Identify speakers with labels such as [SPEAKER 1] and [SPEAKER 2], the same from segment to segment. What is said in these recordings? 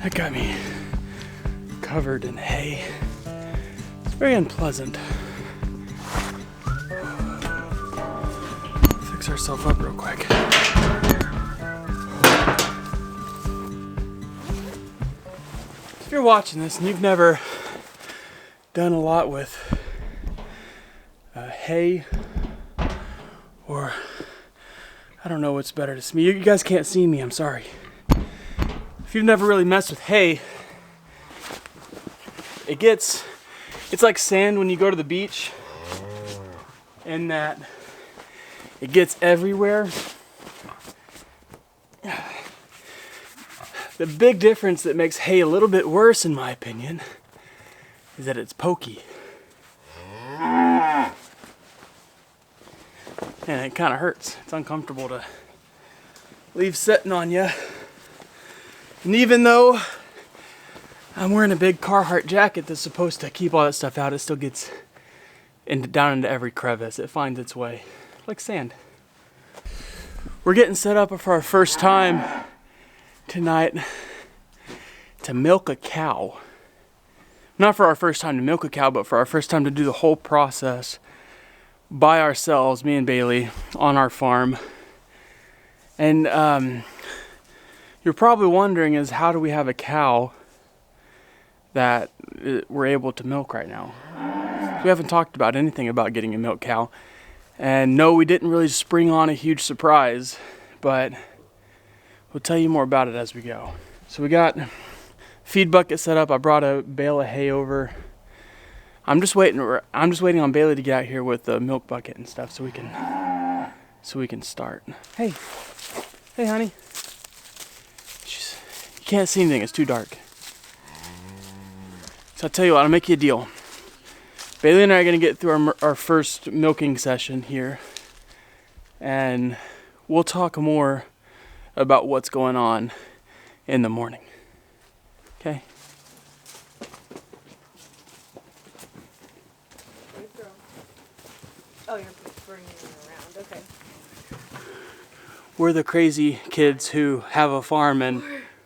[SPEAKER 1] That got me covered in hay. It's very unpleasant. Fix ourselves up real quick. If you're watching this and you've never done a lot with hay, or I don't know what's better to see. You guys can't see me, I'm sorry. If you've never really messed with hay, it's like sand when you go to the beach, in that it gets everywhere. The big difference that makes hay a little bit worse, in my opinion, is that it's pokey. And it kind of hurts. It's uncomfortable to leave sitting on you. And even though I'm wearing a big Carhartt jacket that's supposed to keep all that stuff out, it still gets down into every crevice. It finds its way, like sand. We're getting set up for our first time tonight to milk a cow. Not for our first time to milk a cow, but for our first time to do the whole process by ourselves, me and Bailey, on our farm. And you're probably wondering is, how do we have a cow that we're able to milk right now? We haven't talked about anything about getting a milk cow. And no, we didn't really spring on a huge surprise, but we'll tell you more about it as we go. So we got feed bucket set up. I brought a bale of hay over. I'm just waiting on Bailey to get out here with the milk bucket and stuff so we can start. Hey, honey. You can't see anything, it's too dark. So I'll tell you what, I'll make you a deal. Bailey and I are gonna get through our first milking session here, and we'll talk more about what's going on in the morning. Okay?
[SPEAKER 2] Oh, you're bringing it around. Okay.
[SPEAKER 1] We're the crazy kids who have a farm and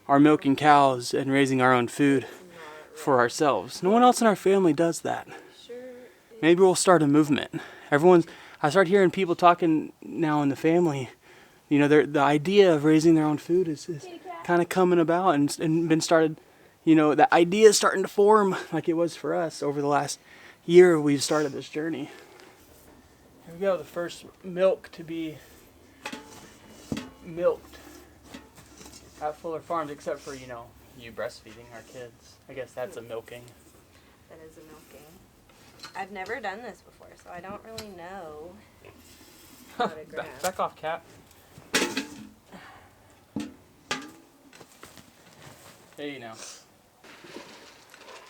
[SPEAKER 1] are milking cows and raising our own food for ourselves. No one else in our family does that. Maybe we'll start a movement. I start hearing people talking now in the family. You know, the idea of raising their own food is kind of coming about and been started. You know, the idea is starting to form like it was for us over the last year. We've started this journey. Here we go, the first milk to be milked at Fuller Farms, except for, you breastfeeding our kids. I guess that's a milking.
[SPEAKER 2] That is a milking. I've never done this before, so I don't really know how to grab.
[SPEAKER 1] Back off, cat. There you know.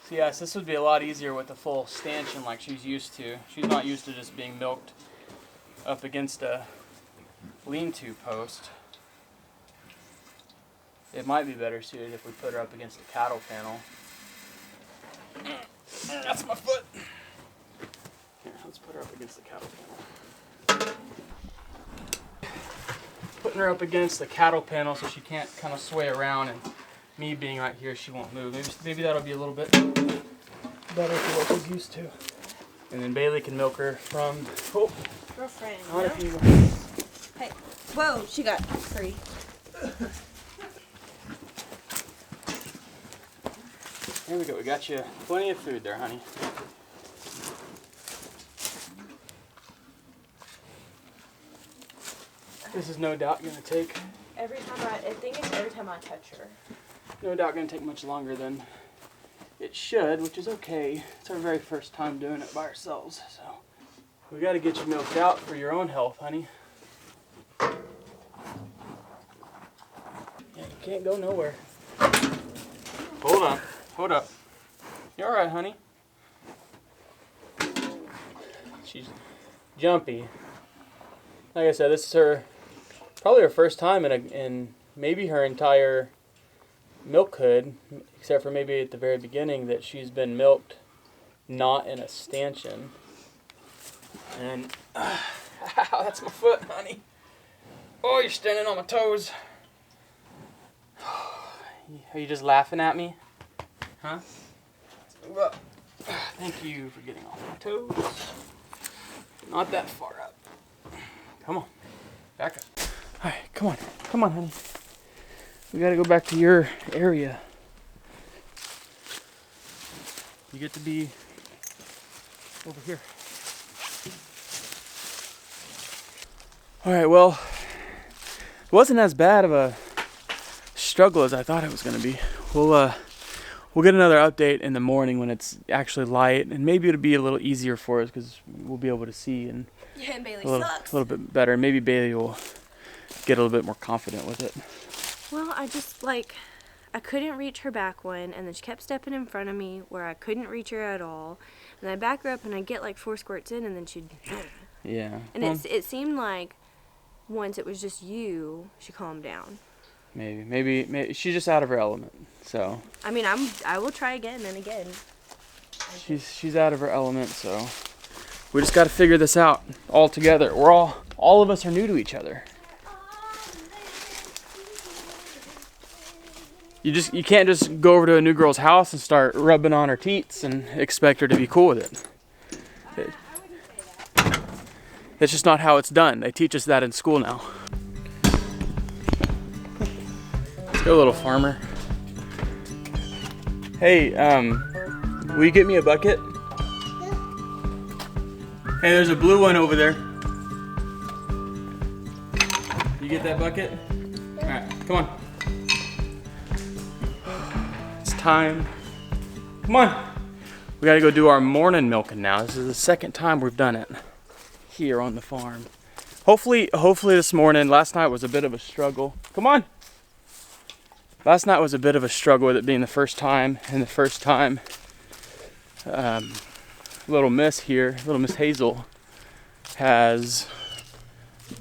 [SPEAKER 1] So yes, this would be a lot easier with a full stanchion like she's used to. She's not used to just being milked up against a lean-to post. It might be better suited if we put her up against a cattle panel. That's my foot. Here, let's put her up against the cattle panel. Putting her up against the cattle panel so she can't kind of sway around, and me being right here, she won't move. Maybe that'll be a little bit better for what she's used to. And then Bailey can milk her from
[SPEAKER 2] Girlfriend.
[SPEAKER 1] No?
[SPEAKER 2] Hey. Whoa, she got free.
[SPEAKER 1] Here we go. We got you plenty of food there, honey. This is no doubt going to take...
[SPEAKER 2] I think it's every time I touch her.
[SPEAKER 1] No doubt going to take much longer than it should, which is okay. It's our very first time doing it by ourselves, so we got to get you milked out for your own health, honey. Yeah, you can't go nowhere. Hold up. You're all right, honey. She's jumpy. Like I said, this is probably her first time in maybe her entire milkhood, except for maybe at the very beginning, that she's been milked not in a stanchion. And ow, that's my foot, honey. Oh, you're standing on my toes. Are you just laughing at me? Huh? Well, thank you for getting off my toes. Not that far up. Come on. Back up. All right, come on. Come on, honey. We gotta go back to your area. You get to be over here. All right, well, it wasn't as bad of a struggle as I thought it was gonna be. We'll get another update in the morning when it's actually light, and maybe it'll be a little easier for us because we'll be able to see and
[SPEAKER 2] Yeah, and Bailey
[SPEAKER 1] a
[SPEAKER 2] sucks.
[SPEAKER 1] little bit better. Maybe Bailey will get a little bit more confident with it.
[SPEAKER 2] Well, I just I couldn't reach her back one, and then she kept stepping in front of me where I couldn't reach her at all. And I back her up, and I get like 4 squirts in, and then she'd.
[SPEAKER 1] Yeah.
[SPEAKER 2] And it seemed like once it was just you, she calmed down.
[SPEAKER 1] Maybe she's just out of her element. So.
[SPEAKER 2] I mean, I will try again and again.
[SPEAKER 1] She's out of her element, so we just got to figure this out all together. All of us are new to each other. You can't just go over to a new girl's house and start rubbing on her teats and expect her to be cool with it. That's just not how it's done. They teach us that in school now. Let's go, little farmer. Hey, will you get me a bucket? Hey, there's a blue one over there. You get that bucket? All right, come on. It's time. Come on. We gotta go do our morning milking now. This is the second time we've done it here on the farm. Hopefully this morning. Last night was a bit of a struggle. Come on. Last night was a bit of a struggle with it being the first time, and the first time little Miss Hazel has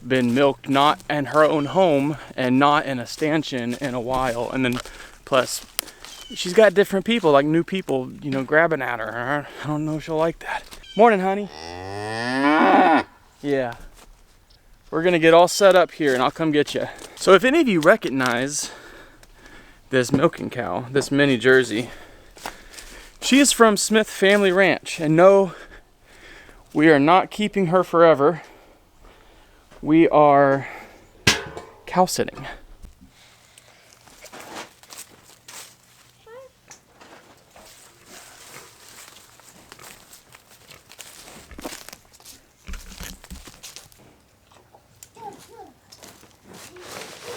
[SPEAKER 1] been milked not in her own home and not in a stanchion in a while, and then plus she's got different people, like new people, grabbing at her. I don't know if she'll like that. Morning, honey. Yeah. We're gonna get all set up here and I'll come get you. So if any of you recognize this milking cow, this mini Jersey, she is from Smith Family Ranch. And no, we are not keeping her forever. We are cow sitting.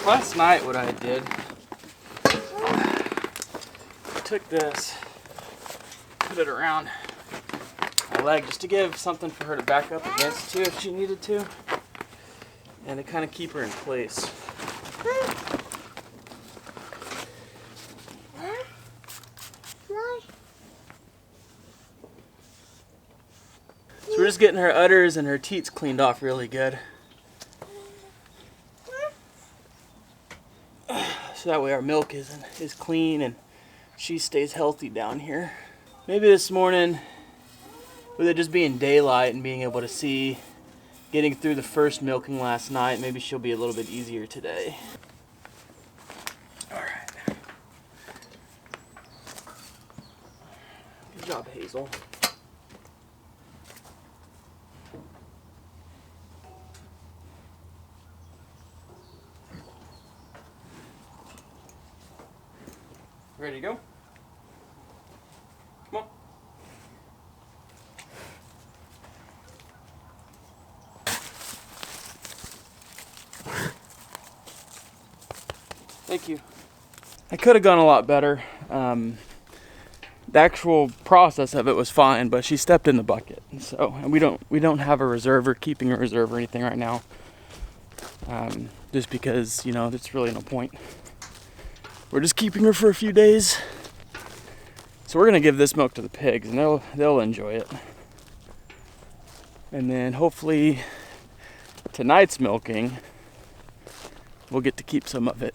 [SPEAKER 1] Last night what I did, I took this, put it around my leg just to give something for her to back up against too if she needed to, and to kind of keep her in place. So we're just getting her udders and her teats cleaned off really good. So that way our milk is clean and she stays healthy down here. Maybe this morning, with it just being daylight and being able to see, getting through the first milking last night, maybe she'll be a little bit easier today. All right. Good job, Hazel. Ready to go? Come on. Thank you. I could have gone a lot better. The actual process of it was fine, but she stepped in the bucket. So, and we don't have a reserve or keeping a reserve or anything right now. Just because, there's really no point. We're just keeping her for a few days. So we're gonna give this milk to the pigs and they'll enjoy it. And then hopefully tonight's milking, we'll get to keep some of it.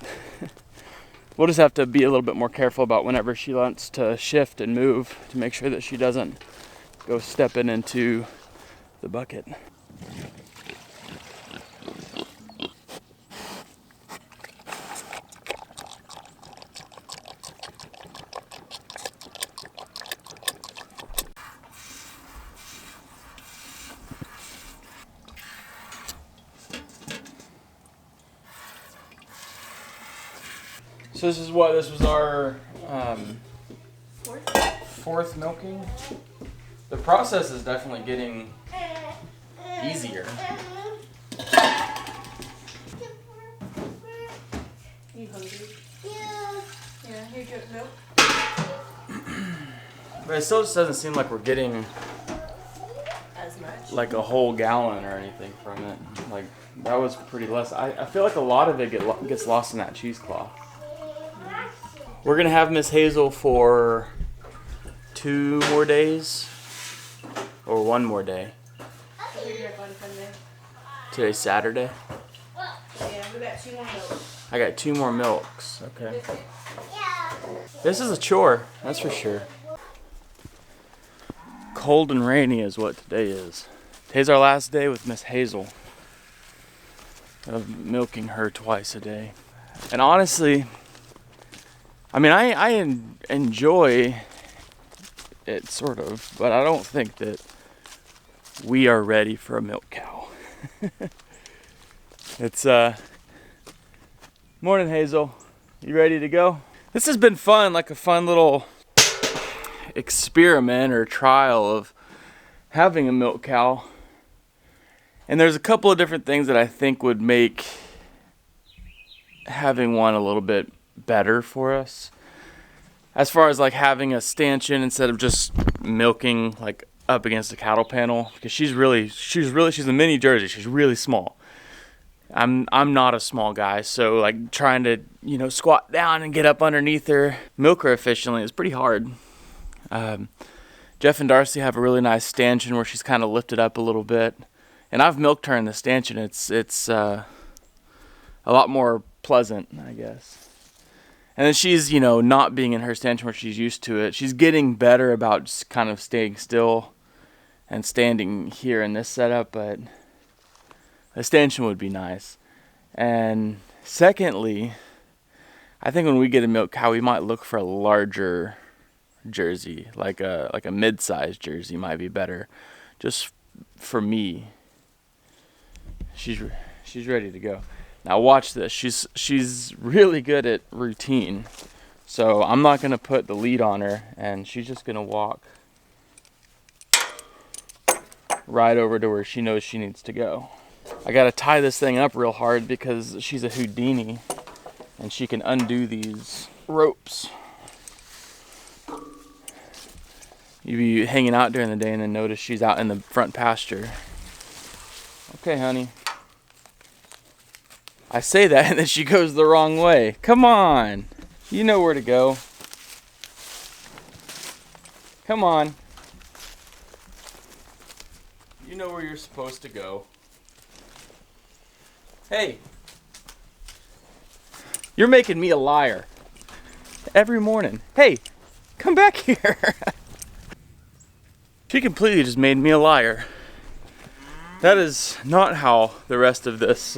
[SPEAKER 1] We'll just have to be a little bit more careful about whenever she wants to shift and move to make sure that she doesn't go stepping into the bucket. So this is what, this was our
[SPEAKER 2] Fourth?
[SPEAKER 1] fourth milking. The process is definitely getting easier.
[SPEAKER 2] You hungry? Yeah, here, drink milk.
[SPEAKER 1] But it still just doesn't seem like we're getting
[SPEAKER 2] As much.
[SPEAKER 1] like a whole gallon or anything from it. Like that was pretty less. I feel like a lot of it gets lost in that cheesecloth. We're gonna have Miss Hazel for 2 more days or 1 more day. Today's Saturday.
[SPEAKER 2] Yeah, we got 2 more milk.
[SPEAKER 1] I got 2 more milks. Okay. This is a chore, that's for sure. Cold and rainy is what today is. Today's our last day with Miss Hazel of milking her twice a day. And honestly, I mean, I enjoy it sort of, but I don't think that we are ready for a milk cow. It's morning, Hazel. You ready to go? This has been fun, like a fun little experiment or trial of having a milk cow. And there's a couple of different things that I think would make having one a little bit better for us. As far as like having a stanchion instead of just milking like up against a cattle panel, because she's a mini Jersey. She's really small. I'm not a small guy, so like trying to, you know, squat down and get up underneath her, milk her efficiently is pretty hard. Jeff and Darcy have a really nice stanchion where she's kind of lifted up a little bit, and I've milked her in the stanchion. It's a lot more pleasant, I guess. And then she's, you know, not being in her stanchion where she's used to it. She's getting better about just kind of staying still and standing here in this setup, but a stanchion would be nice. And secondly, I think when we get a milk cow, we might look for a larger Jersey, like a mid-sized Jersey might be better, just for me. She's ready to go. Now watch this. She's really good at routine, so I'm not gonna put the lead on her, and she's just gonna walk right over to where she knows she needs to go. I gotta tie this thing up real hard because she's a Houdini, and she can undo these ropes. You be hanging out during the day and then notice she's out in the front pasture. Okay, honey. I say that and then she goes the wrong way. Come on. You know where to go. Come on. You know where you're supposed to go. Hey. You're making me a liar. Every morning. Hey, come back here. She completely just made me a liar. That is not how the rest of this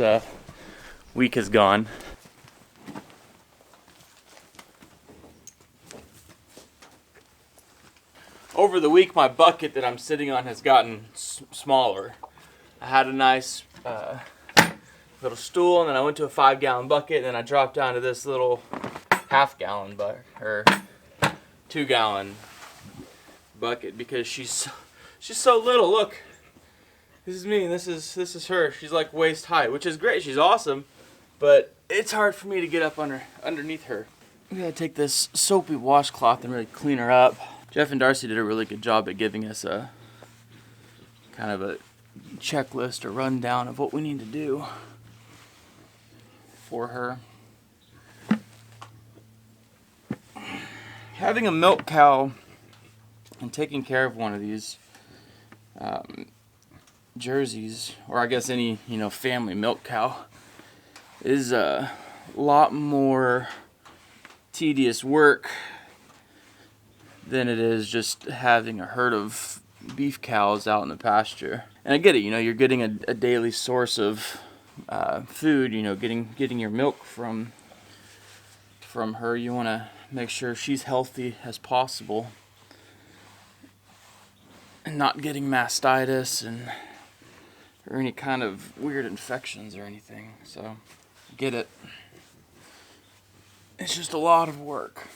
[SPEAKER 1] week has gone. Over the week, my bucket that I'm sitting on has gotten smaller. I had a nice little stool, and then I went to a 5-gallon bucket, and then I dropped down to this little half-gallon or 2-gallon bucket because she's so little. Look, this is me, and this is her. She's like waist high, which is great. She's awesome, but it's hard for me to get up underneath her. We gotta take this soapy washcloth and really clean her up. Jeff and Darcy did a really good job at giving us a kind of a checklist or rundown of what we need to do for her. Having a milk cow and taking care of one of these Jerseys, or I guess any, you know, family milk cow, is a lot more tedious work than it is just having a herd of beef cows out in the pasture. And I get it, you know, you're getting a daily source of food, you know, getting your milk from her. You want to make sure she's healthy as possible and not getting mastitis or any kind of weird infections or anything. So, get it. It's just a lot of work.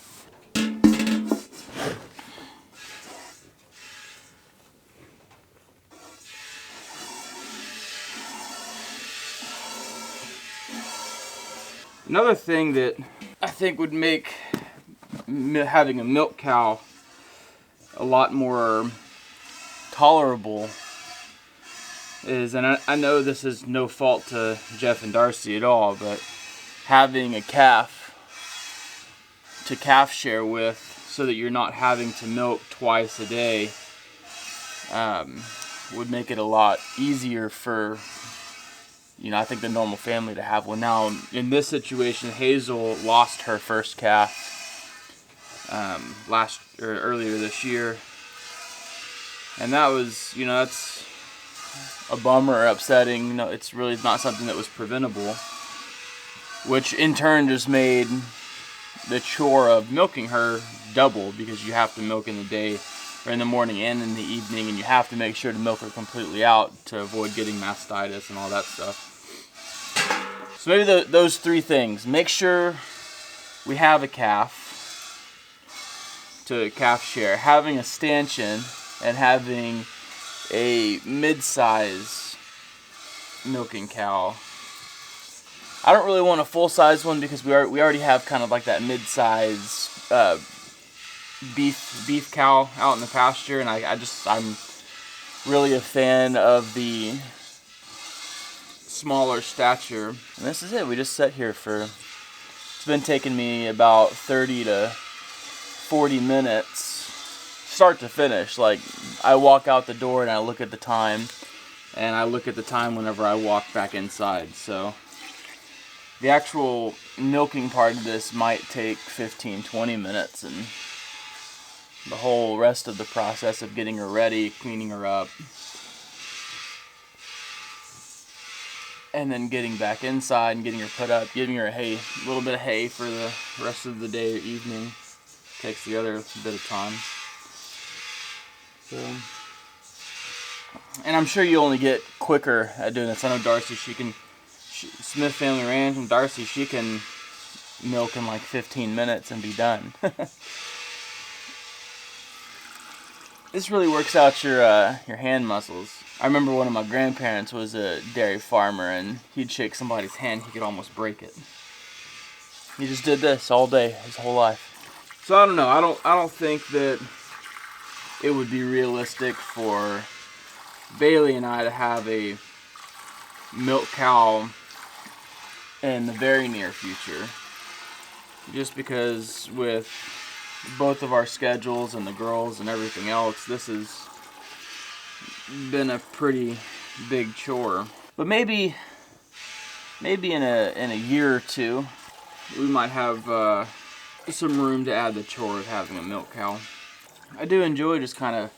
[SPEAKER 1] Another thing that I think would make having a milk cow a lot more tolerable is, and I know this is no fault to Jeff and Darcy at all, but having a calf to calf share with so that you're not having to milk twice a day would make it a lot easier for, you know, I think the normal family to have one. Now, in this situation, Hazel lost her first calf earlier this year, and that was, you know, that's a bummer, upsetting. You know, it's really not something that was preventable, which in turn just made the chore of milking her double, because you have to milk in the day or in the morning and in the evening, and you have to make sure to milk her completely out to avoid getting mastitis and all that stuff. So maybe those three things: make sure we have a calf to calf share, having a stanchion, and having a mid-size milking cow. I don't really want a full-size one because we already have kind of like that mid-size beef cow out in the pasture, and I'm really a fan of the smaller stature. And this is it. We just sat here for, it's been taking me about 30 to 40 minutes start to finish. Like, I walk out the door and I look at the time, and I look at the time whenever I walk back inside. So the actual milking part of this might take 15-20 minutes, and the whole rest of the process of getting her ready, cleaning her up, and then getting back inside and getting her put up, giving her a little bit of hay for the rest of the day or evening takes the other bit of time. So, and I'm sure you only get quicker at doing this. I know Darcy, Smith Family Ranch, and Darcy, she can milk in like 15 minutes and be done. This really works out your hand muscles. I remember one of my grandparents was a dairy farmer, and he'd shake somebody's hand, he could almost break it. He just did this all day, his whole life. So I don't know. I don't think that it would be realistic for Bailey and I to have a milk cow in the very near future, just because with both of our schedules and the girls and everything else, this has been a pretty big chore. But maybe in a year or two we might have some room to add the chore of having a milk cow. I do enjoy just kind of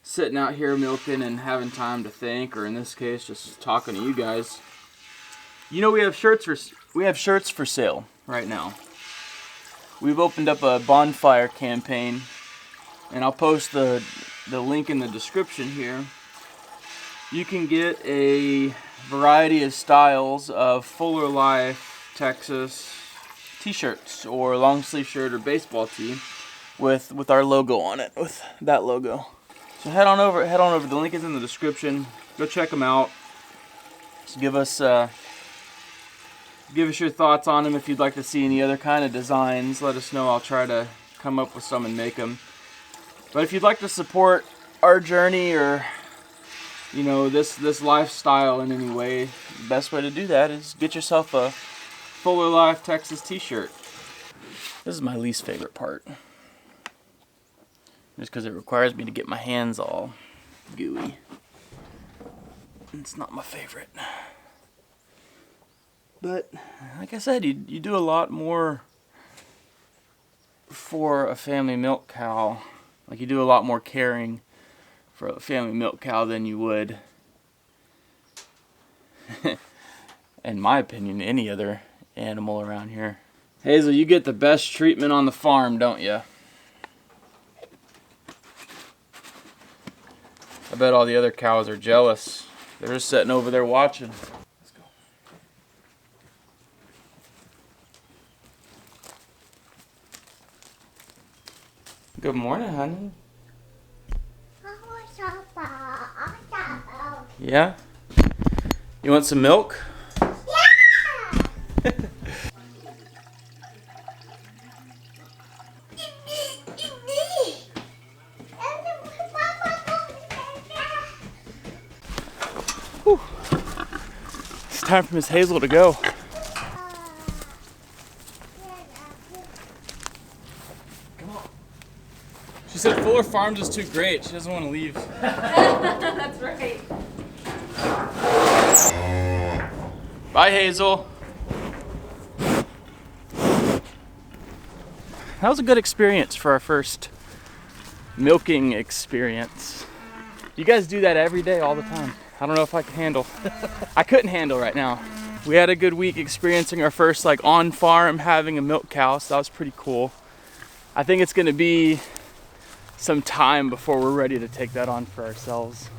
[SPEAKER 1] sitting out here milking and having time to think, or in this case, just talking to you guys. You know, we have shirts for sale right now. We've opened up a bonfire campaign, and I'll post the link in the description here. You can get a variety of styles of Fuller Life Texas t-shirts, or long sleeve shirt, or baseball tee with our logo on it, with that logo. So head on over. The link is in the description. Go check them out. Just give us your thoughts on them. If you'd like to see any other kind of designs, let us know. I'll try to come up with some and make them. But if you'd like to support our journey, or you know, this lifestyle in any way, the best way to do that is get yourself a Fuller Life Texas t-shirt. This is my least favorite part, just because it requires me to get my hands all gooey. It's not my favorite. But like I said, you do a lot more for a family milk cow. Like, you do a lot more caring for a family milk cow than you would, in my opinion, any other animal around here. Hazel, you get the best treatment on the farm, don't you? I bet all the other cows are jealous. They're just sitting over there watching. Let's go. Good morning, honey. Yeah? You want some milk? Whew. It's time for Miss Hazel to go. Come on. She said Fuller Farms is too great. She doesn't want to leave.
[SPEAKER 2] That's right.
[SPEAKER 1] Bye, Hazel. That was a good experience for our first milking experience. You guys do that every day, all the time. I don't know if I can handle. I couldn't handle right now. We had a good week experiencing our first like on farm having a milk cow, so that was pretty cool. I think it's gonna be some time before we're ready to take that on for ourselves.